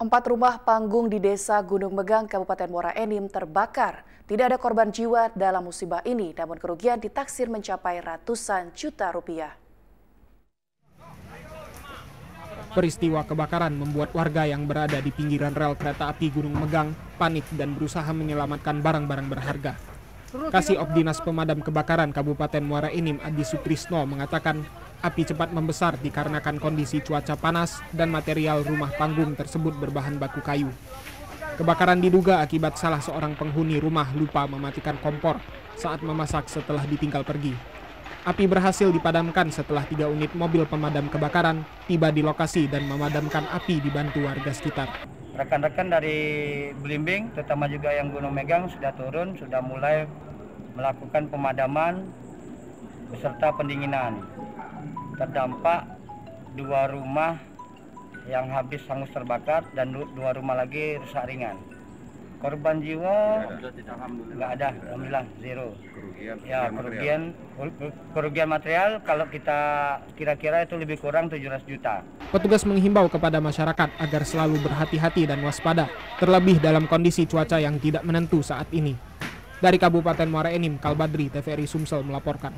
4 rumah panggung di Desa Gunung Megang, Kabupaten Muara Enim terbakar. Tidak ada korban jiwa dalam musibah ini, namun kerugian ditaksir mencapai ratusan juta rupiah. Peristiwa kebakaran membuat warga yang berada di pinggiran rel kereta api Gunung Megang panik dan berusaha menyelamatkan barang-barang berharga. Kasih Dinas Pemadam Kebakaran Kabupaten Muara Enim Adi Sutrisno mengatakan api cepat membesar dikarenakan kondisi cuaca panas dan material rumah panggung tersebut berbahan baku kayu. Kebakaran diduga akibat salah seorang penghuni rumah lupa mematikan kompor saat memasak setelah ditinggal pergi. Api berhasil dipadamkan setelah 3 unit mobil pemadam kebakaran tiba di lokasi dan memadamkan api dibantu warga sekitar. Rekan-rekan dari Belimbing, terutama juga yang Gunung Megang sudah turun, sudah mulai melakukan pemadaman beserta pendinginan. Terdampak 2 rumah yang habis hangus terbakar dan 2 rumah lagi rusak ringan. Korban jiwa nggak ada, alhamdulillah zero. Kerugian material kalau kita kira-kira itu lebih kurang 700 juta. Petugas menghimbau kepada masyarakat agar selalu berhati-hati dan waspada, terlebih dalam kondisi cuaca yang tidak menentu saat ini. Dari Kabupaten Muara Enim, Kalbadri, TVRI Sumsel melaporkan.